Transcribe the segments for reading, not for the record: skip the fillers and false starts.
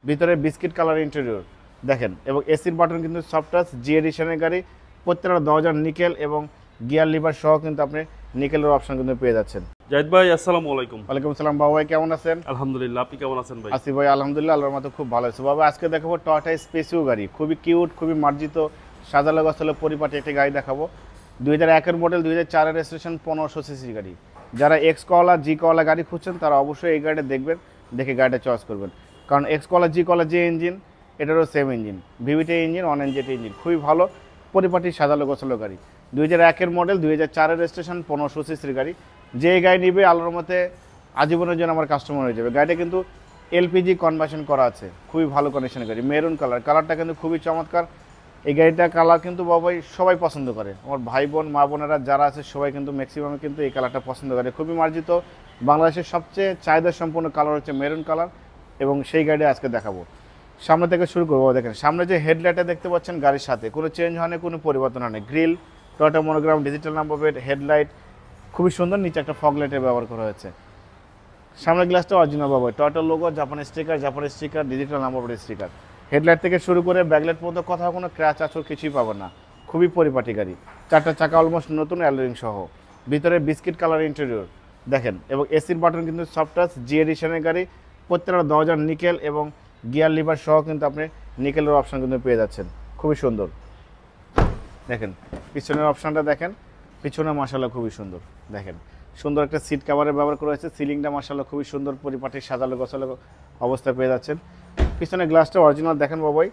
ভিতরে biscuit colour interior দেখেন, এবং এসির বাটন কিন্তু সফট টাচ, জি এডিশনের গাড়ি। প্রত্যেকটা দরজা নিকেল এবং গিয়ার লিভার সহ কিন্তু আপনি নিকেলের অপশন কিন্তু পেয়ে যাচ্ছেন। জাহিদ ভাই আসসালামু আলাইকুম। ওয়ালাইকুম আসসালাম বাবা ভাই, কেমন আছেন? আলহামদুলিল্লাহ, আপনি কেমন আছেন ভাই? আসি ভাই, আলহামদুলিল্লাহ, আল্লাহর মতো খুব ভালো আছে বাবা। আজকে দেখাবো টয়োটা স্পেসিও গাড়ি, খুবই কিউট, খুবই মার্জিত, সাজালো গাছালো পরিপাটি একটি গাড়ি দেখাবো। 2001-এর মডেল, 2004-এর রেজিস্ট্রেশন, 1500 সিসি গাড়ি। যারা এক্স কলা জি কলা গাড়ি খুঁজছেন তারা অবশ্যই এই গাড়িটা দেখবেন, দেখে গাড়িটা চয়েস করবেন। কারণ এক্স কলা যে ইঞ্জিন, এটারও same engine, VVT engine, 1NGT engine, খুবই ভালো পরিপাটি সাজালো গোছালো গাড়ি। 2001-এর মডেল, 2004-এর রেজিস্ট্রেশন, 1500 সিসির গাড়ি। যে গাড়ি নিবে আল্লাহর মতে আজীবনের জন্য আমার কাস্টমার হয়ে যাবে। গাড়িটা কিন্তু এলপিজি কনভার্সন করা আছে, খুবই ভালো কন্ডিশনের গাড়ি। মেরুন কালারটা কিন্তু খুবই চমৎকার। এই গাড়িটা কালার কিন্তু বাবাই সবাই পছন্দ করে, আমার ভাই বোন মা বোনেরা যারা আছে সবাই কিন্তু ম্যাক্সিমাম কিন্তু এই কালারটা পছন্দ করে। খুবই মার্জিত, বাংলাদেশের সবচেয়ে চাহিদা সম্পূর্ণ কালার হচ্ছে মেরুন কালার, এবং সেই গাড়ি আজকে দেখাবো। সামনে থেকে শুরু করবো। দেখেন সামনে যে হেডলাইটটা দেখতে পাচ্ছেন গাড়ির সাথে কোনো চেঞ্জ হয়নি, কোনো পরিবর্তন হয়নি। Grill Toyota monogram, digital number plate, headlight খুবই সুন্দর, নিচে একটা ফগ লাইটের ব্যবহার করা হয়েছে। সামনের গ্লাসটা অরিজিনাল বাবা, টয়োটা লোগো, জাপানি sticker, digital number plate sticker. Headlight থেকে শুরু করে ব্যাকলাইট পর্যন্ত কোথাও কোনো ক্র্যাচ আছর কিছুই পাবেন না। খুবই পরিপাটি গাড়ি, চারটা চাকা অলমোস্ট নতুন, অ্যালোরিং সহ। ভিতরে বিস্কিট কালার ইন্টেরিয়র দেখেন, এবং এসির বাটন কিন্তু সফট টাচ, জি এডিশনের গাড়ি। প্রত্যেকটা দরজা নিকেল এবং গিয়ার লিভার সহ কিন্তু আপনি নিকেলের অপশন কিন্তু পেয়ে যাচ্ছেন। খুবই সুন্দর দেখেন, পিছনের অপশনটা দেখেন, পিছনে মাশাআল্লাহ খুবই সুন্দর। দেখেন সুন্দর একটা সিট কভারের ব্যবহার করা হয়েছে। সিলিংটা মাশাআল্লাহ খুবই সুন্দর পরিপাটি সাজালো গোছালো অবস্থায় পেয়ে যাচ্ছেন। পিছনে গ্লাসটা অরিজিনাল দেখেন বাবাই,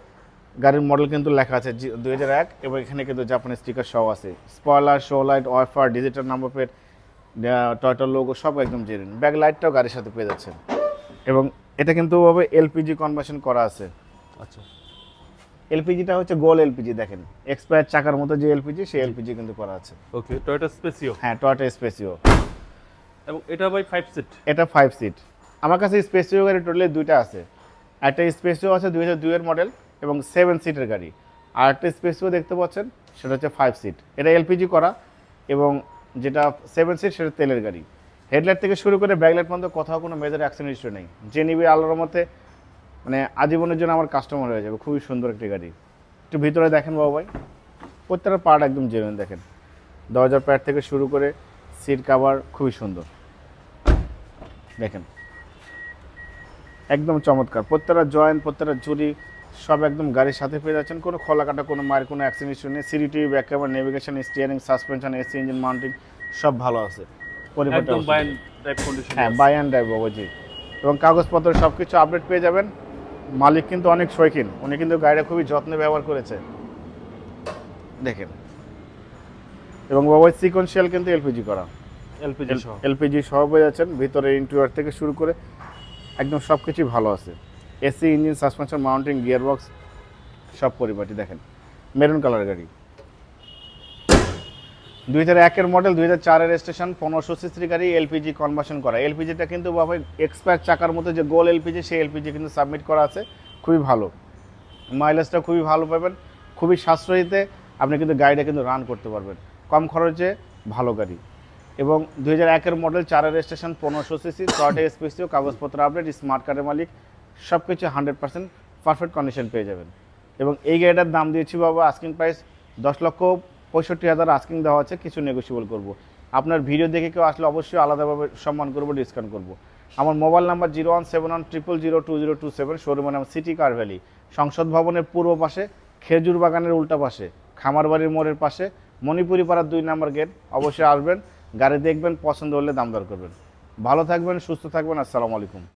গাড়ির মডেল কিন্তু লেখা আছে 2001, এবং এখানে কিন্তু জাপানি স্টিকার সহ আছে। Spoiler, show light, wiper, digital number plate, টয়োটার লোগো সব একদম জেনুইন। ব্যাক লাইটটাও গাড়ির সাথে পেয়ে যাচ্ছেন, এবং এটা কিন্তু ভাবে এলপিজি কনভার্সন করা আছে। আচ্ছা, এলপিজিটা হচ্ছে গোল এলপিজি, দেখেন এক্সপায়ার চাকার মতো যে এলপিজি, সেই এলপিজি কিন্তু করা আছে। ওকে, টয়োটা স্পেসিও। হ্যাঁ, টয়োটা স্পেসিও। এবং এটা ভাই 5 সিট? এটা 5 সিট। আমার কাছে স্পেসিও গাড়ি টোটালি দুইটা আছে। একটা স্পেসিও আছে 2002-এর মডেল এবং 7 সিটের গাড়ি, আর একটা স্পেসিও দেখতে পাচ্ছেন সেটা হচ্ছে 5 সিট। এটা এলপিজি করা, এবং যেটা 7 সিট সেটা তেলের গাড়ি। হেডলাইট থেকে শুরু করে ব্যাকলাইট পর্যন্ত কোথাও কোনো মেজর অ্যাক্সিডেন্ট হিস্ট্রি নেই। যে নিবে আল্লাহর মতে মানে আজীবনের জন্য আমার কাস্টমার হয়ে যাবে। খুবই সুন্দর একটি গাড়ি। একটু ভিতরে দেখেন বাবু ভাই, প্রত্যেকটা পার্ট একদম জেনুইন। দেখেন দরজার প্যাড থেকে শুরু করে সিট কভার খুবই সুন্দর, দেখেন একদম চমৎকার। প্রত্যেকটা জয়েন্ট, প্রত্যেকটা জুড়ি সব একদম গাড়ির সাথে পেয়ে যাচ্ছেন। কোনো খোলা কাটা, কোনো মায়ের কোনো অ্যাক্সিডেন্ট ইস্যু নেই। CD TV, back camera, navigation, steering, suspension, AC engine mounting সব ভালো আছে। একদম বাই অ্যান্ড ড্রাইভ কন্ডিশন। হ্যাঁ, বাই অ্যান্ড ড্রাইভ বাবু জি। এবং কাগজপত্র সব কিছু আপডেট পেয়ে যাবেন। মালিক কিন্তু অনেক শৌখিন, উনি কিন্তু গাড়িটা খুবই যত্নে ব্যবহার করেছে দেখেন। এবং বাবু সিকোয়েন্সিয়াল কিন্তু এলপিজি করা, এলপিজি সহ পেয়ে যাচ্ছেন। ভিতরে ইন্টেরিয়র থেকে শুরু করে একদম সব কিছুই ভালো আছে। AC engine, suspension, mounting, gearbox সব পরিপাটি। দেখেন মেরুন কালার গাড়ি, 2001-এর মডেল, 2004-এর রেজিস্ট্রেশন, 1500 সিসির গাড়ি, এলপিজি কনভার্সন করা। এলপিজিটা কিন্তু বাবা এক্সপায়ার চাকার মতো যে গোল এলপিজি, সেই এলপিজি কিন্তু সাবমিট করা আছে। খুবই ভালো, মাইলেজটা খুবই ভালো পাবেন। খুবই সাশ্রয়ীতে আপনি কিন্তু গাড়িটা কিন্তু রান করতে পারবেন, কম খরচে ভালো গাড়ি। এবং 2001-এর মডেল, 4-এর রেজিস্ট্রেশন, 1500 সিসি, টয়োটা স্পেসিও, কাগজপত্র আপডেট, স্মার্ট কার্ডের মালিক, সব কিছু 100% পারফেক্ট কন্ডিশন পেয়ে যাবেন। এবং এই গাড়িটার দাম দিয়েছি বাবা আস্কিং প্রাইস 10,65,000 আস্কিং দেওয়া আছে, কিছু নেগোসিয়েবল করব। আপনার ভিডিও দেখে কেউ আসলে অবশ্যই আলাদাভাবে সম্মান করব, ডিসকাউন্ট করব। আমার মোবাইল নাম্বার 01710002027, শোরুমের নাম সিটি কার ভ্যালি, সংসদ ভবনের পূর্ব পাশে, খেজুর বাগানের উল্টা পাশে, খামারবাড়ির মোড়ের পাশে, মণিপুরি পাড়ার 2 নম্বর গেট। অবশ্যই আসবেন, গাড়ি দেখবেন, পছন্দ হলে দাম দর করবেন। ভালো থাকবেন, সুস্থ থাকবেন। আসসালামু আলাইকুম।